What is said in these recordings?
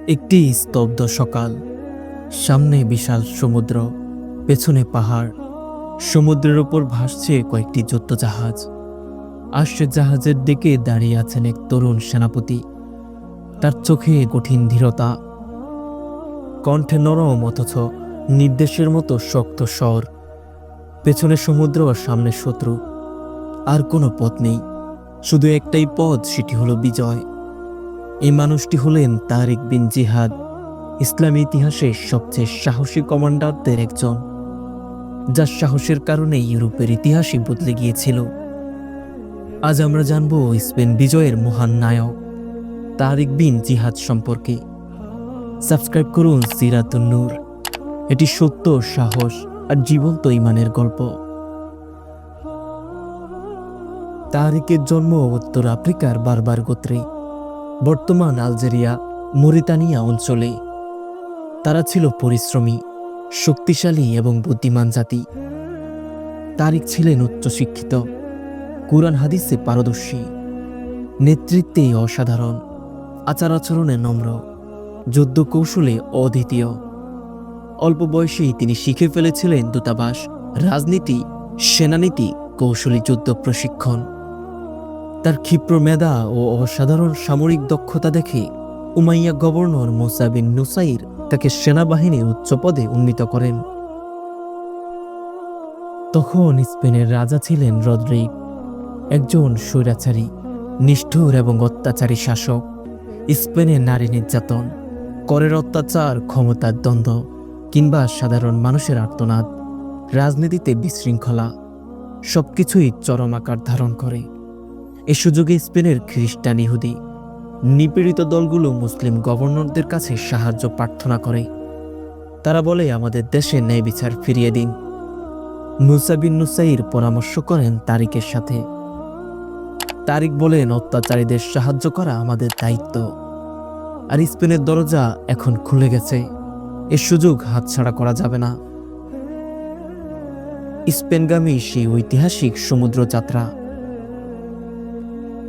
একটি স্তব্ধ সকাল। সামনে বিশাল সমুদ্র, পেছনে পাহাড়। সমুদ্রের ওপর ভাসছে কয়েকটি যুদ্ধজাহাজ। আর সে জাহাজের দিকে দাঁড়িয়ে আছেন এক তরুণ সেনাপতি। তার চোখে কঠিন ধীরতা, কণ্ঠে নরম অথচ নির্দেশের মতো শক্ত স্বর। পেছনে সমুদ্র আর সামনে শত্রু। আর কোনো পথ নেই, শুধু একটাই পথ, সেটি হলো বিজয়। এই মানুষটি হলেন তারিক বিন জিহাদ, ইসলামী ইতিহাসের সবচেয়ে সাহসী কমান্ডারদের একজন, যার সাহসের কারণে ইউরোপের ইতিহাসই বদলে গিয়েছিল। আজ আমরা জানব স্পেন বিজয়ের মহান নায়ক তারিক বিন জিহাদ সম্পর্কে। সাবস্ক্রাইব করুন সিরাতুন নূর। এটি সত্য, সাহস আর জীবন্ত ঈমানের গল্প। তারিকের জন্ম উত্তর আফ্রিকার বারবার গোত্রে, বর্তমান আলজেরিয়া, মরিতানিয়া অঞ্চলে। তারা ছিল পরিশ্রমী, শক্তিশালী এবং বুদ্ধিমান জাতি। তারিক ছিলেন উচ্চশিক্ষিত, কুরআন হাদিসে পারদর্শী, নেতৃত্বে অসাধারণ, আচার আচরণে নম্র, যুদ্ধ কৌশলে অদ্বিতীয়। অল্প বয়সেই তিনি শিখে ফেলেছিলেন দূতাবাস, রাজনীতি, সেনানীতি, কৌশলী যুদ্ধ প্রশিক্ষণ। তার ক্ষিপ্র মেধা ও অসাধারণ সামরিক দক্ষতা দেখে উমাইয়া গভর্নর মুসা বিন নুসাইর তাকে সেনাবাহিনীর উচ্চ পদে উন্নীত করেন। তখন স্পেনের রাজা ছিলেন রদ্রিক, একজন স্বৈরাচারী, নিষ্ঠুর এবং অত্যাচারী শাসক। স্পেনে নারী নির্যাতন, করের অত্যাচার, ক্ষমতার দ্বন্দ্ব কিংবা সাধারণ মানুষের আর্তনাদ, রাজনীতিতে বিশৃঙ্খলা, সবকিছুই চরম আকার ধারণ করে। এ সুযোগে স্পেনের খ্রিস্টান, ইহুদি নিপীড়িত দলগুলো মুসলিম গভর্নরদের কাছে সাহায্য প্রার্থনা করে। তারা বলে, আমাদের দেশে ন্যায় বিচার ফিরিয়ে দিন। মুসা বিন নুসাইর পরামর্শ করেন তারিকের সাথে। তারিক বলেন, অত্যাচারীদের সাহায্য করা আমাদের দায়িত্ব, আর স্পেনের দরজা এখন খুলে গেছে, এ সুযোগ হাতছাড়া করা যাবে না। স্পেনগামী সেই ঐতিহাসিক সমুদ্র যাত্রা।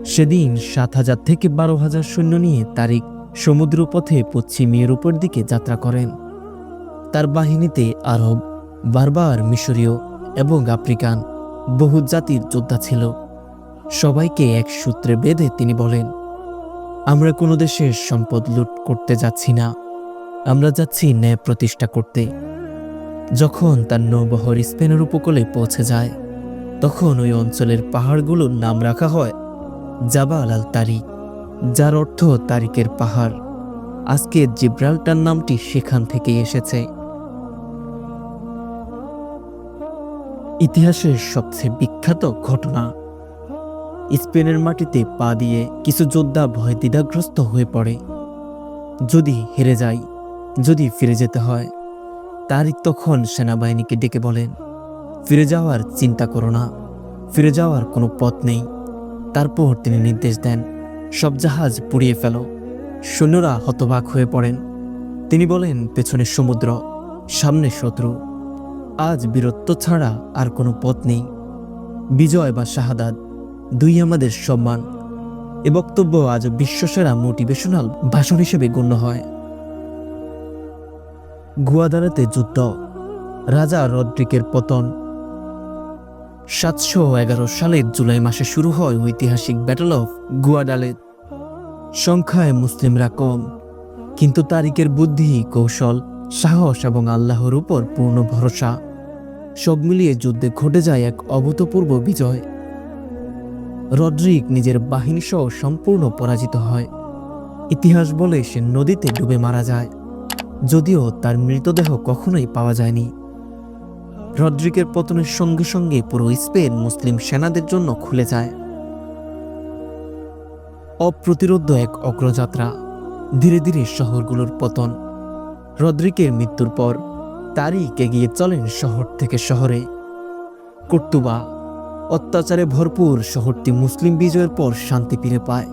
সেদিন 7,000 থেকে 12,000 সৈন্য নিয়ে তারিক সমুদ্র পথে পশ্চিম ইউরোপের দিকে যাত্রা করেন। তার বাহিনীতে আরব, বারবার, মিশরীয় এবং আফ্রিকান বহু জাতির যোদ্ধা ছিল। সবাইকে এক সূত্রে বেঁধে তিনি বলেন, আমরা কোনো দেশের সম্পদ লুট করতে যাচ্ছি না, আমরা যাচ্ছি ন্যায় প্রতিষ্ঠা করতে। যখন তার নৌবহর স্পেনের উপকূলে পৌঁছে যায়, তখন ওই অঞ্চলের পাহাড়গুলোর নাম রাখা হয় জাবাল আল তারিক, যার অর্থ তারিকের পাহাড়। আজকের জিব্রাল্টার নামটি সেখান থেকে এসেছে। ইতিহাসের সবচেয়ে বিখ্যাত ঘটনা। স্পেনের মাটিতে পা দিয়ে কিছু যোদ্ধা ভয় দ্বিধাগ্রস্ত হয়ে পড়ে। যদি হেরে যায়, যদি ফিরে যেতে হয়। তারিক তখন সেনাবাহিনীকে ডেকে বলেন, ফিরে যাওয়ার চিন্তা করো না, ফিরে যাওয়ার কোনো পথ নেই। তারপর তিনি নির্দেশ দেন, সব জাহাজ পুড়িয়ে ফেলো। সৈন্যরা হতবাক হয়ে পড়েন। তিনি বলেন, পেছনে সমুদ্র, সামনে শত্রু, আজ বীরত্ব ছাড়া আর কোনো পথ নেই। বিজয় বা শাহাদাত, দুই আমাদের সম্মান। এ বক্তব্য আজ বিশ্বসেরা মোটিভেশনাল ভাষণ হিসেবে গণ্য হয়। গুয়াদারাতে যুদ্ধ, রাজা রদ্রিকের পতন। 711 সালের জুলাই মাসে শুরু হয় ঐতিহাসিক ব্যাটল অফ গুয়াডালেত। সংখ্যায় মুসলিমরা কম, কিন্তু তারিকের বুদ্ধি, কৌশল, সাহস এবং আল্লাহর উপর পূর্ণ ভরসা, সব মিলিয়ে যুদ্ধে ঘটে যায় এক অভূতপূর্ব বিজয়। রদ্রিক নিজের বাহিনী সহ সম্পূর্ণ পরাজিত হয়। ইতিহাস বলে সে নদীতে ডুবে মারা যায়, যদিও তার মৃতদেহ কখনোই পাওয়া যায়নি। রদ্রিকের পতনের সঙ্গে সঙ্গে পুরো স্পেন মুসলিম সেনাদের জন্য খুলে যায়। অপ্রতিরোধ্য এক অগ্রযাত্রা, ধীরে ধীরে শহরগুলোর পতন। রদ্রিকের মৃত্যুর পর তারিক এগিয়ে চলেন শহর থেকে শহরে। কর্তুবা, অত্যাচারে ভরপুর শহরটি মুসলিম বিজয়ের পর শান্তি ফিরে পায়।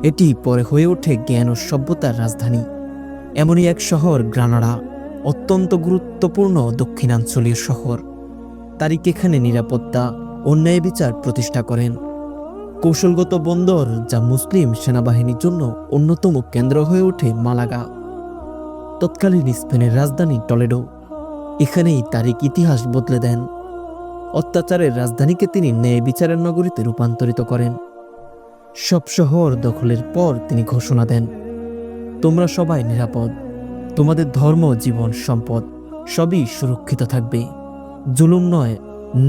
এটি পরে হয়ে ওঠে জ্ঞান ও সভ্যতার রাজধানী। এমনই এক শহর গ্রানাডা, অত্যন্ত গুরুত্বপূর্ণ দক্ষিণাঞ্চলীয় শহর। তারিক এখানে নিরাপত্তা ও ন্যায় বিচার প্রতিষ্ঠা করেন। কৌশলগত বন্দর, যা মুসলিম সেনাবাহিনীর জন্য অন্যতম কেন্দ্র হয়ে ওঠে মালাগা, তৎকালীন স্পেনের রাজধানী টলেডো। এখানেই তারিক ইতিহাস বদলে দেন। অত্যাচারের রাজধানীকে তিনি ন্যায় বিচারের নগরীতে রূপান্তরিত করেন। সব শহর দখলের পর তিনি ঘোষণা দেন, তোমরা সবাই নিরাপদ, তোমাদের ধর্ম, জীবন, সম্পদ সবই সুরক্ষিত থাকবে। জুলুম নয়,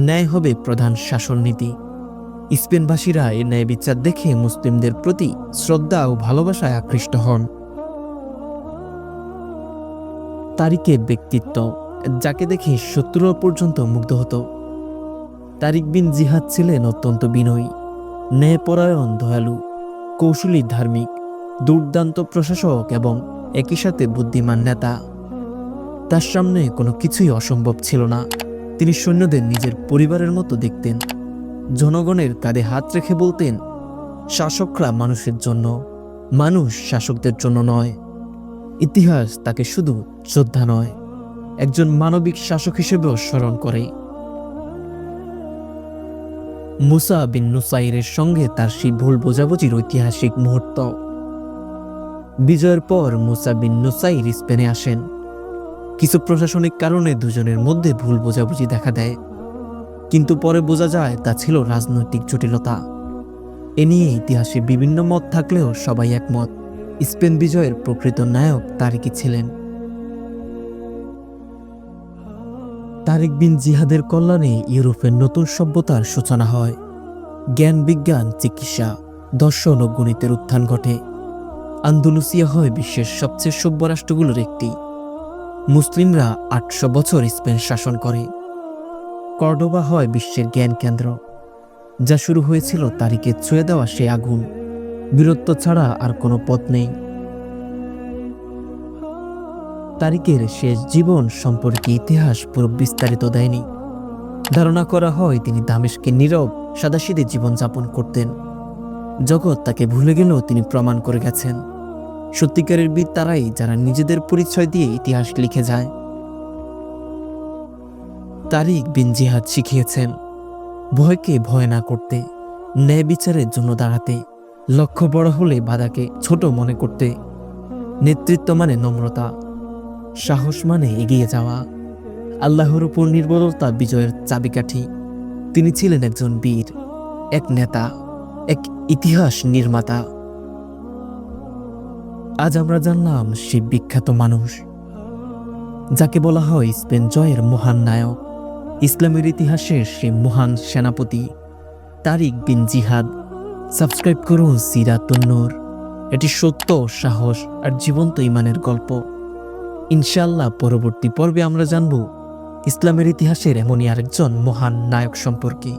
ন্যায় হবে প্রধান শাসন নীতি। স্পেনবাসীরা এই ন্যায় বিচার দেখে মুসলিমদের প্রতি শ্রদ্ধা ও ভালোবাসায় আকৃষ্ট হন। তারিকের ব্যক্তিত্ব, যাকে দেখে শত্রুরা পর্যন্ত মুগ্ধ হতো। তারিক বিন জিহাদ ছিলেন অত্যন্ত বিনয়ী, ন্যায়পরায়ণ, দয়ালু, কৌশলী, ধার্মিক, দুর্দান্ত প্রশাসক এবং একই সাথে বুদ্ধিমান নেতা। তার সামনে কোনো কিছুই অসম্ভব ছিল না। তিনি সৈন্যদের নিজের পরিবারের মতো দেখতেন। জনগণের কাঁধে হাত রেখে বলতেন, শাসকরা মানুষের জন্য, মানুষ শাসকদের জন্য নয়। ইতিহাস তাকে শুধু যোদ্ধা নয়, একজন মানবিক শাসক হিসেবেও স্মরণ করে। মুসা বিন নুসাইরের সঙ্গে তার সেই ভুল বোঝাবুঝির ঐতিহাসিক মুহূর্ত। বিজয়ের পর মুসা বিন নুসাইর স্পেনে আসেন। কিছু প্রশাসনিক কারণে দুজনের মধ্যে ভুল বোঝাবুঝি দেখা দেয়, কিন্তু পরে বোঝা যায় তা ছিল রাজনৈতিক জটিলতা। এ নিয়ে ইতিহাসে বিভিন্ন মত থাকলেও সবাই একমত, স্পেন বিজয়ের প্রকৃত নায়ক তারিকই ছিলেন। তারিক বিন জিহাদের কল্যাণে ইউরোপের নতুন সভ্যতার সূচনা হয়। জ্ঞান, বিজ্ঞান, চিকিৎসা, দর্শন ও গণিতের উত্থান ঘটে। আন্দুলুসিয়া হয় বিশ্বের সবচেয়ে সভ্য রাষ্ট্রগুলোর একটি। মুসলিমরা ৮০০ বছর স্পেন শাসন করে। কর্ডোবা হয় বিশ্বের জ্ঞান কেন্দ্র, যা শুরু হয়েছিল তারিকের ছুঁয়ে দেওয়া সে আগুন। বীরত্ব ছাড়া আর কোনো পথ নেই। তারিকের শেষ জীবন সম্পর্কে ইতিহাস পুরো বিস্তারিত দেয়নি। ধারণা করা হয় তিনি দামেস্কে নীরব, সাদাসিধে জীবনযাপন করতেন। জগৎ তাকে ভুলে গেলেও তিনি প্রমাণ করে গেছেন, সত্যিকারের বীর তারাই যারা নিজেদের পরিচয় দিয়ে ইতিহাস লিখে যায়। তারিক বিন জিহাদ শিখিয়েছেন ভয়কে ভয় না করতে, ন্যায় বিচারের জন্য দাঁড়াতে, লক্ষ্য বড় হলে বাধাকে ছোট মনে করতে। নেতৃত্ব মানে নম্রতা, সাহস মানে এগিয়ে যাওয়া, আল্লাহর উপর নির্ভরতা বিজয়ের চাবিকাঠি। তিনি ছিলেন একজন বীর, এক নেতা, এক ইতিহাস নির্মাতা। আজ আমরা জানলাম সেই বিখ্যাত মানুষ যাকে বলা হয় স্পেন জয়ের মহান নায়ক, ইসলামের ইতিহাসের সেই মহান সেনাপতি তারিক বিন জিহাদ। সাবস্ক্রাইব করুন সিরাতুন নূর। এটি সত্য, সাহস আর জীবন্ত ইমানের গল্প। ইনশাআল্লাহ পরবর্তী পর্বে আমরা জানব ইসলামের ইতিহাসের এমনই আরেকজন মহান নায়ক সম্পর্কে।